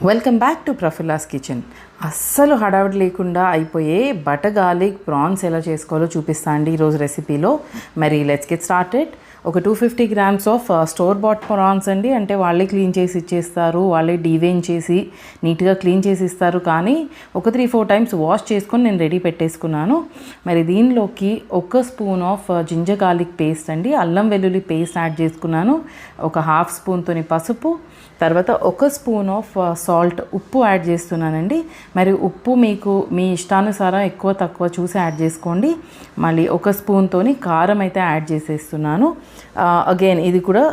Welcome back to Praphulla's kitchen. అస్సలు హడావిడి లేకుండా అయిపోయే బటర్ గార్లిక్ ప్రాన్స్ ఎలా చేసుకోవాలో చూపిస్తా అండి ఈరోజు రెసిపీలో. మరి లెట్స్ గెట్ స్టార్టెడ్. ఒక 250 grams of store bat prawns అండి. అంటే వాళ్ళే క్లీన్ చేసి ఇచ్చేస్తారు, వాళ్ళే డీవెయిన్ చేసి నీట్గా క్లీన్ చేసి ఇస్తారు. కానీ ఒక 3-4 times వాష్ చేసుకొని నేను రెడీ పెట్టేసుకున్నాను. మరి దీనిలోకి 1 spoon of ginger garlic paste అండి, అల్లం వెల్లుల్లి పేస్ట్ యాడ్ చేసుకున్నాను. ఒక 1/2 స్పూన్తోని పసుపు, తర్వాత 1 స్పూన్ ఆఫ్ సాల్ట్, ఉప్పు యాడ్ చేస్తున్నానండి. మరి ఉప్పు మీకు మీ ఇష్టానుసారం ఎక్కువ తక్కువ చూసి యాడ్ చేసుకోండి. మళ్ళీ 1 స్పూన్తోని కారం అయితే యాడ్ చేసేస్తున్నాను. అగైన్ ఇది కూడా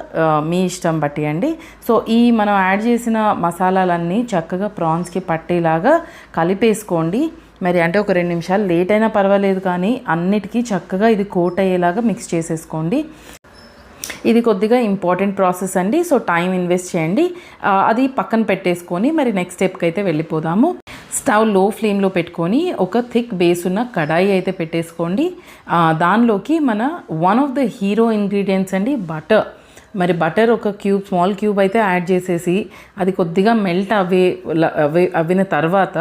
మీ ఇష్టం బట్టి అండి. సో ఈ మనం యాడ్ చేసిన మసాలాలన్నీ చక్కగా ప్రాన్స్కి పట్టేలాగా కలిపేసుకోండి. మరి అంటే ఒక 2 నిమిషాలు లేట్ అయినా పర్వాలేదు, కానీ అన్నిటికీ చక్కగా ఇది కోట్ అయ్యేలాగా మిక్స్ చేసేసుకోండి. ఇది కొద్దిగా ఇంపార్టెంట్ ప్రాసెస్ అండి. సో టైం ఇన్వెస్ట్ చేయండి. అది పక్కన పెట్టేసుకొని మరి నెక్స్ట్ స్టెప్కి అయితే వెళ్ళిపోదాము. స్టవ్ లో ఫ్లేమ్లో పెట్టుకొని ఒక థిక్ బేస్ ఉన్న కడాయి అయితే పెట్టేసుకోండి. దానిలోకి మన one of the hero ingredients అండి, బటర్. మరి బటర్ ఒక స్మాల్ క్యూబ్ అయితే యాడ్ చేసేసి అది కొద్దిగా మెల్ట్ అవ్విన తర్వాత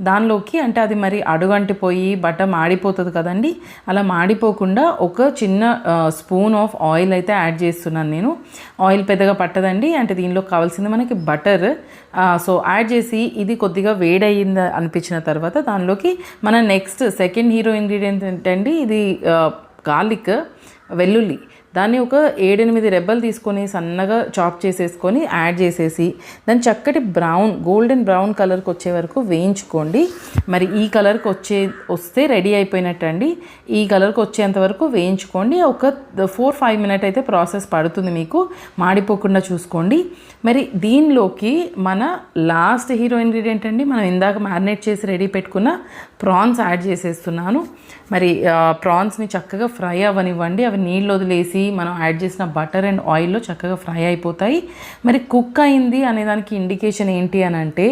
దానిలోకి, అంటే అది మరి అడుగంటిపోయి బటర్ మాడిపోతుంది కదండి, అలా మాడిపోకుండా ఒక చిన్న స్పూన్ ఆఫ్ ఆయిల్ అయితే యాడ్ చేస్తున్నాను నేను. ఆయిల్ పెద్దగా పట్టదండి, అంటే దీనిలో కావాల్సింది మనకి బటర్. సో యాడ్ చేసి ఇది కొద్దిగా వేడయింది అనిపించిన తర్వాత దానిలోకి మన సెకండ్ హీరో ఇంగ్రీడియంట్ ఏంటండి, ఇది గార్లిక్, వెల్లుల్లి. దాన్ని ఒక 7-8 రెబ్బలు తీసుకొని సన్నగా చాప్ చేసేసుకొని యాడ్ చేసేసి దాన్ని చక్కటి గోల్డెన్ బ్రౌన్ కలర్కి వచ్చే వరకు వేయించుకోండి. మరి ఈ కలర్కి వస్తే రెడీ అయిపోయినట్టు అండి. ఈ కలర్కి వచ్చేంత వరకు వేయించుకోండి. ఒక 4-5 minutes అయితే ప్రాసెస్ పడుతుంది, మీకు మాడిపోకుండా చూసుకోండి. మరి దీనిలోకి మన లాస్ట్ హీరో ఇంగ్రీడియంట్ అండి, మనం ఇందాక మ్యారినేట్ చేసి రెడీ పెట్టుకున్న ప్రాన్స్ యాడ్ చేసేస్తున్నాను. మరి ప్రాన్స్ని చక్కగా ఫ్రై అవ్వనివ్వండి. అవి నీళ్ళు వదిలేసి మనం యాడ్ చేసిన బటర్ అండ్ ఆయిల్లో చక్కగా ఫ్రై అయిపోతాయి. మరి కుక్ అయింది అనేదానికి ఇండికేషన్ ఏంటి అని అంటే,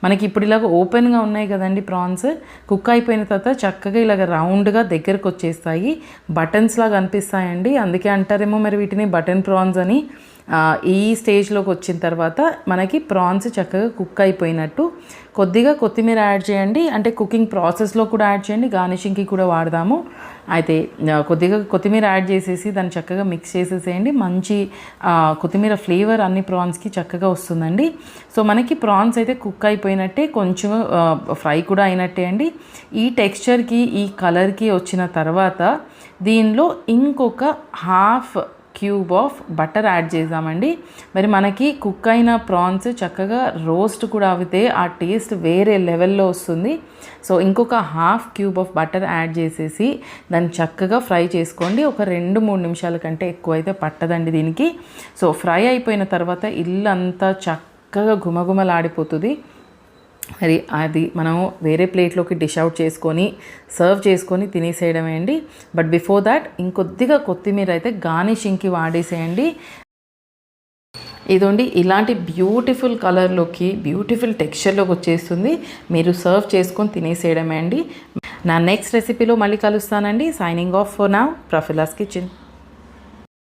మనకి ఇప్పుడు ఇలాగ ఓపెన్గా ఉన్నాయి కదండి ప్రాన్స్, కుక్ అయిపోయిన తర్వాత చక్కగా ఇలాగ రౌండ్గా దగ్గరకు వచ్చేస్తాయి, బటన్స్ లాగా అనిపిస్తాయండి. అందుకే అంటారేమో మరి వీటిని బటన్ ప్రాన్స్ అని. ఈ స్టేజ్లోకి వచ్చిన తర్వాత మనకి ప్రాన్స్ చక్కగా కుక్ అయిపోయినట్టు. కొద్దిగా కొత్తిమీర యాడ్ చేయండి, అంటే కుకింగ్ ప్రాసెస్లో కూడా యాడ్ చేయండి, గార్నిషింగ్కి కూడా వాడదాము. అయితే కొద్దిగా కొత్తిమీర యాడ్ చేసేసి దాన్ని చక్కగా మిక్స్ చేసేసేయండి. మంచి కొత్తిమీర ఫ్లేవర్ అన్ని ప్రాన్స్కి చక్కగా వస్తుందండి. సో మనకి ప్రాన్స్ అయితే కుక్ అయిపోయినట్టే, కొంచెం ఫ్రై కూడా అయినట్టే అండి. ఈ టెక్స్చర్కి ఈ కలర్కి వచ్చిన తర్వాత దీనిలో ఇంకొక 1/2 క్యూబ్ ఆఫ్ బటర్ యాడ్ చేద్దామండి. మరి మనకి కుక్ అయిన ప్రాన్స్ చక్కగా రోస్ట్ కూడా అవితే ఆ టేస్ట్ వేరే లెవెల్లో వస్తుంది. సో ఇంకొక 1/2 క్యూబ్ ఆఫ్ బటర్ యాడ్ చేసేసి దాన్ని చక్కగా ఫ్రై చేసుకోండి. ఒక 2-3 నిమిషాల కంటే ఎక్కువ అయితే పట్టదండి దీనికి. సో ఫ్రై అయిపోయిన తర్వాత ఇల్లంతా చక్కగా గుమగుమలాడిపోతుంది. మరి అది మనం వేరే ప్లేట్లోకి డిష్ అవుట్ చేసుకొని సర్వ్ చేసుకొని తినేసేయడమే అండి. బట్ బిఫోర్ దాట్ ఇంకొద్దిగా కొత్తిమీర అయితే గార్నిషింగ్కి వాడేసేయండి. ఇదండి ఇలాంటి బ్యూటిఫుల్ కలర్లోకి బ్యూటిఫుల్ టెక్స్చర్లోకి వచ్చేస్తుంది. మీరు సర్వ్ చేసుకొని తినేసేయడమే అండి. నా నెక్స్ట్ రెసిపీలో మళ్ళీ కలుస్తానండి. Signing off for now, Praphulla's kitchen.